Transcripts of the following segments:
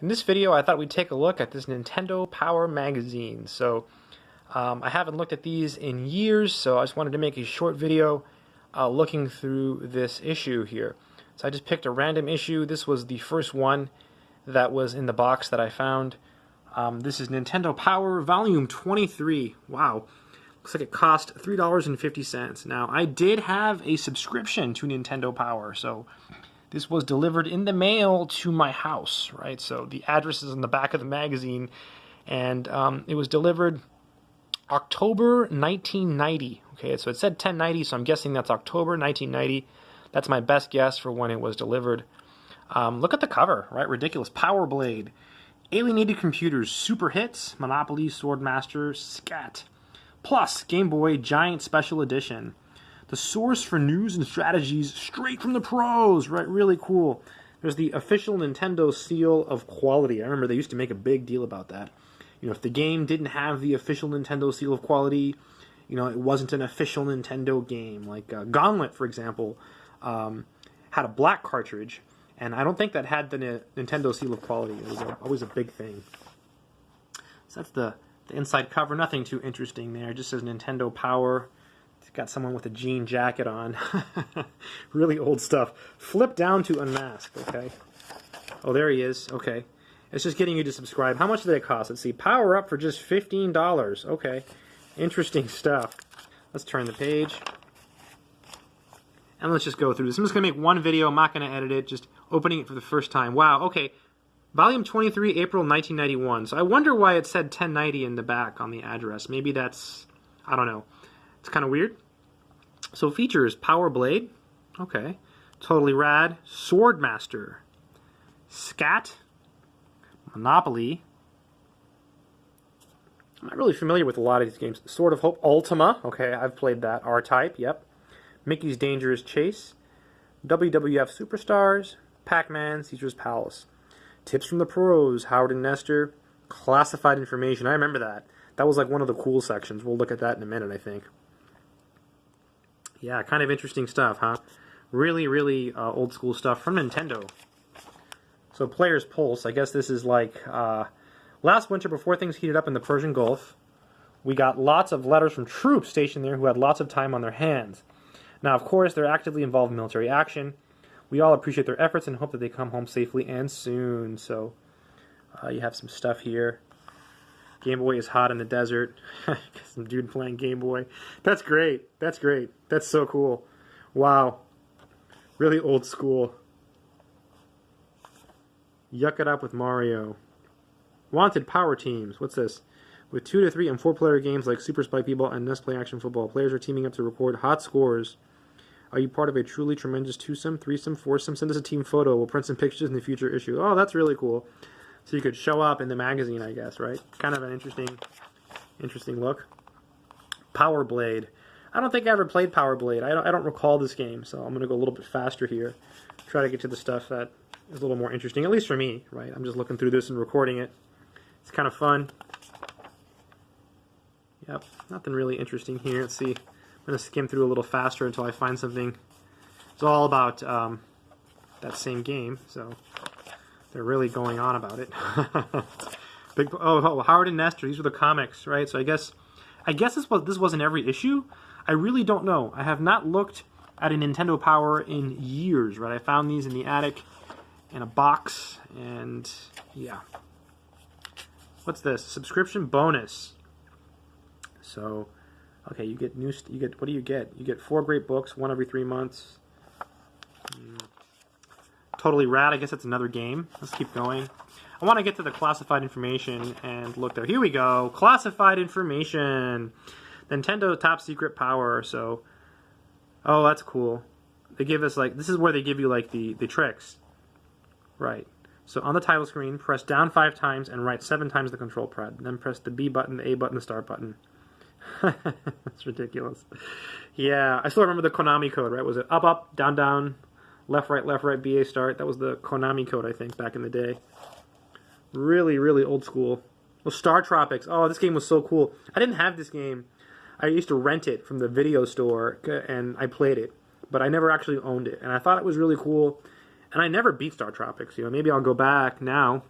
In this video, I thought we'd take a look at this Nintendo Power magazine. I haven't looked at these in years, so I just wanted to make a short video looking through this issue here. So I just picked a random issue. This was the first one that was in the box that I found. This is Nintendo Power Volume 23. Wow. Looks like it cost $3.50. Now, I did have a subscription to Nintendo Power, so this was delivered in the mail to my house, right? So the address is on the back of the magazine, and it was delivered October 1990. Okay, so it said 1090, so I'm guessing that's October 1990. That's my best guess for when it was delivered. Look at the cover, right? Ridiculous. Power Blade, Alienated Computers, Super Hits, Monopoly, Swordmaster, Scat, plus Game Boy Giant Special Edition. The source for news and strategies straight from the pros, right? Really cool. There's the official Nintendo seal of quality. I remember they used to make a big deal about that. You know, if the game didn't have the official Nintendo seal of quality, you know, it wasn't an official Nintendo game. Like Gauntlet, for example, had a black cartridge, and I don't think that had the Nintendo seal of quality. It was always a big thing. So that's the inside cover. Nothing too interesting there. It just says Nintendo Power. It's got someone with a jean jacket on. Really old stuff. Flip down to unmask, okay? Oh, there he is. Okay. It's just getting you to subscribe. How much did it cost? Let's see. Power Up for just $15. Okay. Interesting stuff. Let's turn the page. And let's just go through this. I'm just going to make one video. I'm not going to edit it. Just opening it for the first time. Wow. Okay. Volume 23, April 1991. So I wonder why it said 1090 in the back on the address. Maybe that's, I don't know. It's kind of weird. So features, Power Blade, okay, Totally Rad, Swordmaster, Scat, Monopoly. I'm not really familiar with a lot of these games. Sword of Hope, Ultima, okay, I've played that. R-Type, yep. Mickey's Dangerous Chase, WWF Superstars, Pac-Man, Caesar's Palace. Tips from the Pros, Howard and Nestor, Classified Information. I remember that. That was like one of the cool sections. We'll look at that in a minute, I think. Yeah, kind of interesting stuff, huh? Really, really old school stuff from Nintendo. So Player's Pulse, I guess this is like last winter before things heated up in the Persian Gulf, we got lots of letters from troops stationed there who had lots of time on their hands. Now, of course, they're actively involved in military action. We all appreciate their efforts and hope that they come home safely and soon. So you have some stuff here. Game Boy is hot in the desert. Some dude playing Game Boy. That's great. That's great. That's so cool. Wow. Really old school. Yuck It Up with Mario. Wanted Power Teams. What's this? With 2 to 3 and 4 player games like Super Spike Ball and Nestle Action Football, players are teaming up to record hot scores. Are you part of a truly tremendous twosome, threesome, foursome? Send us a team photo. We'll print some pictures in the future issue. Oh, that's really cool. So you could show up in the magazine, I guess, right? Kind of an interesting look. Power Blade. I don't think I ever played Power Blade. I don't recall this game, so I'm going to go a little bit faster here. Try to get to the stuff that is a little more interesting, at least for me, right? I'm just looking through this and recording it. It's kind of fun. Yep, nothing really interesting here. Let's see. I'm going to skim through a little faster until I find something. It's all about that same game, so they're really going on about it. Howard and Nestor. These were the comics, right? So I guess this wasn't every issue. I really don't know. I have not looked at a Nintendo Power in years, right? I found these in the attic in a box, and yeah. What's this? Subscription bonus. So, okay, you get what do you get? You get 4 great books, one every 3 months. Totally Rad, I guess that's another game. Let's keep going. I want to get to the classified information and look there. Here we go. Classified information. Nintendo Top Secret Power. So, oh, that's cool. They give us, like, this is where they give you, like, the tricks. Right. So on the title screen, press down 5 times and write 7 times the control pad. Then press the B button, the A button, the start button. That's ridiculous. Yeah, I still remember the Konami code, right? Was it up, up, down, down, left, right, BA start? That was the Konami code, I think, back in the day. Really, really old school. Well, Star Tropics. Oh, this game was so cool. I didn't have this game. I used to rent it from the video store, and I played it. But I never actually owned it. And I thought it was really cool. And I never beat Star Tropics. You know, maybe I'll go back now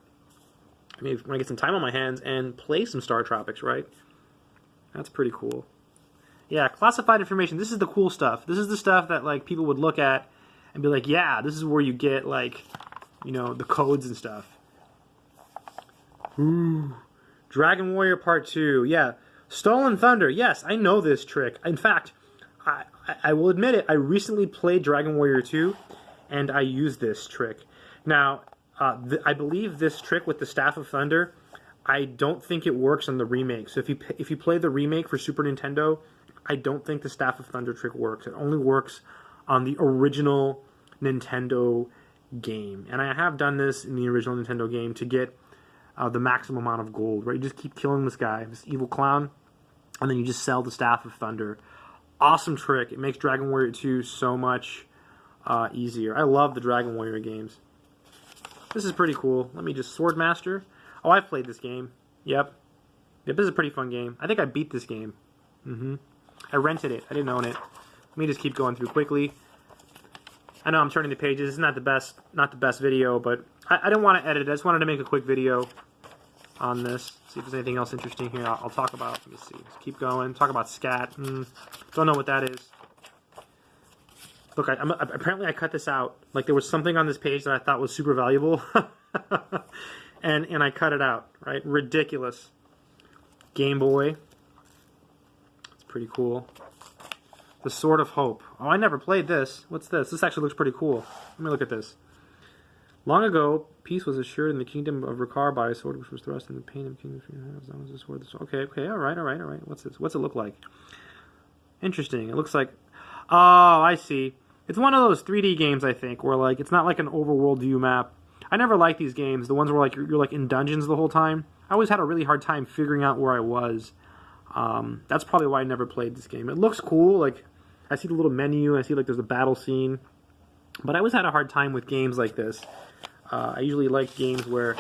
Maybe when I get some time on my hands and play some Star Tropics, right? That's pretty cool. Yeah, classified information. This is the cool stuff. This is the stuff that like people would look at and be like, yeah, this is where you get like, you know, the codes and stuff. Ooh. Dragon Warrior Part 2. Yeah. Stolen Thunder. Yes, I know this trick. In fact, I will admit it. I recently played Dragon Warrior 2, and I used this trick. Now, I believe this trick with the Staff of Thunder, I don't think it works on the remake. So if you play the remake for Super Nintendo, I don't think the Staff of Thunder trick works. It only works on the original Nintendo game. And I have done this in the original Nintendo game to get the maximum amount of gold, right? You just keep killing this guy, this evil clown, and then you just sell the Staff of Thunder. Awesome trick. It makes Dragon Warrior 2 so much easier. I love the Dragon Warrior games. This is pretty cool. Let me just Swordmaster. Oh, I've played this game. Yep. This is a pretty fun game. I think I beat this game. I rented it. I didn't own it. Let me just keep going through quickly. I know I'm turning the pages. It's not the best video, but I didn't want to edit it. I just wanted to make a quick video on this. See if there's anything else interesting here I'll talk about. Let me see. Let's keep going. Talk about scat. Don't know what that is. Look, apparently I cut this out. Like there was something on this page that I thought was super valuable, and I cut it out. Right? Ridiculous. Game Boy. It's pretty cool. The Sword of Hope. Oh, I never played this. What's this? This actually looks pretty cool. Let me look at this. Long ago, peace was assured in the kingdom of Ricard by a sword which was thrust in the pain of the kingdom. As long as the sword. Okay. All right. What's this? What's it look like? Interesting. It looks like. Oh, I see. It's one of those 3D games, I think, where like it's not like an overworld view map. I never liked these games. The ones where like you're like in dungeons the whole time. I always had a really hard time figuring out where I was. That's probably why I never played this game. It looks cool. Like I see the little menu. I see like there's a battle scene. But I always had a hard time with games like this. I usually like games where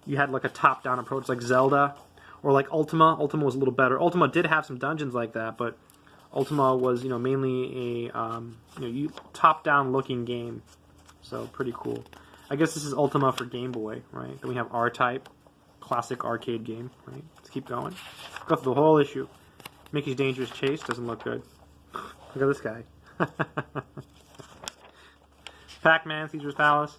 you had like a top-down approach, like Zelda, or like Ultima. Ultima was a little better. Ultima did have some dungeons like that, but Ultima was, mainly a top-down looking game. So pretty cool. I guess this is Ultima for Game Boy, right? Then we have R-Type, classic arcade game, right? Let's keep going. Go through the whole issue. Mickey's Dangerous Chase doesn't look good. Look at this guy. Pac-Man, Caesar's Palace.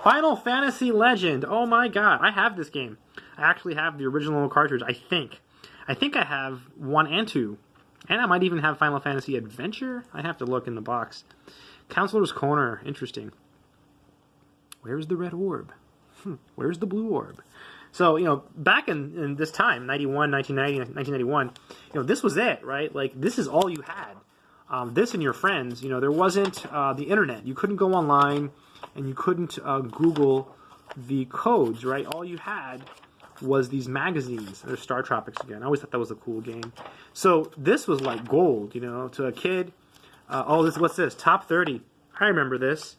Final Fantasy Legend. Oh my god, I have this game. I actually have the original cartridge, I think. I think I have 1 and 2. And I might even have Final Fantasy Adventure. I have to look in the box. Counselor's Corner. Interesting. Where's the red orb? Where's the blue orb? So, back in this time, 91, 1990, 1991, this was it, right? Like, this is all you had. This and your friends, there wasn't the internet. You couldn't go online, and you couldn't Google the codes, right? All you had was these magazines. There's Star Tropics again. I always thought that was a cool game. So this was like gold, to a kid. What's this? Top 30. I remember this.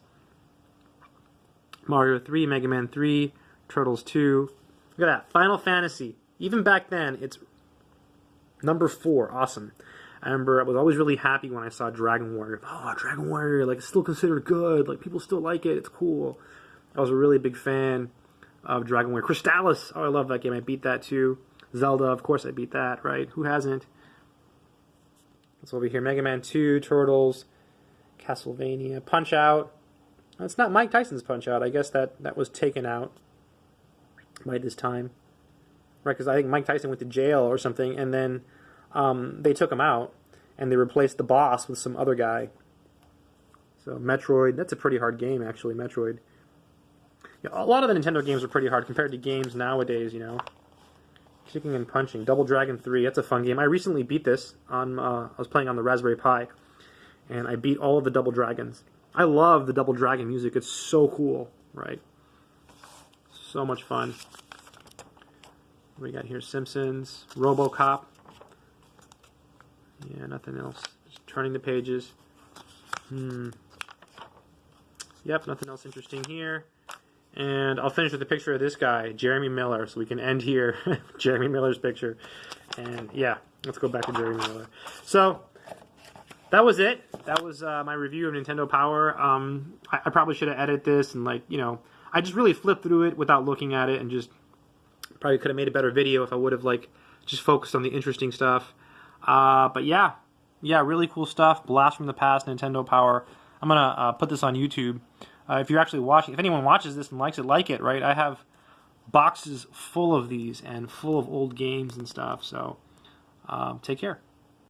Mario 3, Mega Man 3, Turtles 2. Look at that. Final Fantasy. Even back then, it's number 4. Awesome. I remember I was always really happy when I saw Dragon Warrior. Oh, Dragon Warrior, like, it's still considered good. Like, people still like it. It's cool. I was a really big fan of Dragon Warrior. Crystalis. Oh, I love that game. I beat that, too. Zelda, of course I beat that, right? Who hasn't? What's over here? Mega Man 2, Turtles, Castlevania, Punch-Out. It's not Mike Tyson's Punch-Out. I guess that was taken out by this time. Right, because I think Mike Tyson went to jail or something, and then they took him out, and they replaced the boss with some other guy. So Metroid, that's a pretty hard game, actually, Metroid. Yeah, a lot of the Nintendo games are pretty hard compared to games nowadays, Kicking and Punching. Double Dragon 3, that's a fun game. I recently beat this on, I was playing on the Raspberry Pi, and I beat all of the Double Dragons. I love the Double Dragon music. It's so cool, right? So much fun. What we got here? Simpsons, RoboCop. Yeah, nothing else. Just turning the pages. Yep, nothing else interesting here. And I'll finish with a picture of this guy, Jeremy Miller, so we can end here. Jeremy Miller's picture. And yeah, let's go back to Jeremy Miller. So, that was it. That was my review of Nintendo Power. I probably should have edited this and I just really flipped through it without looking at it and just Probably could have made a better video if I would have like just focused on the interesting stuff. But yeah, really cool stuff. Blast from the past, Nintendo Power. I'm gonna put this on YouTube. If you're actually watching, if anyone watches this and likes it, like it, right? I have boxes full of these and full of old games and stuff. So take care.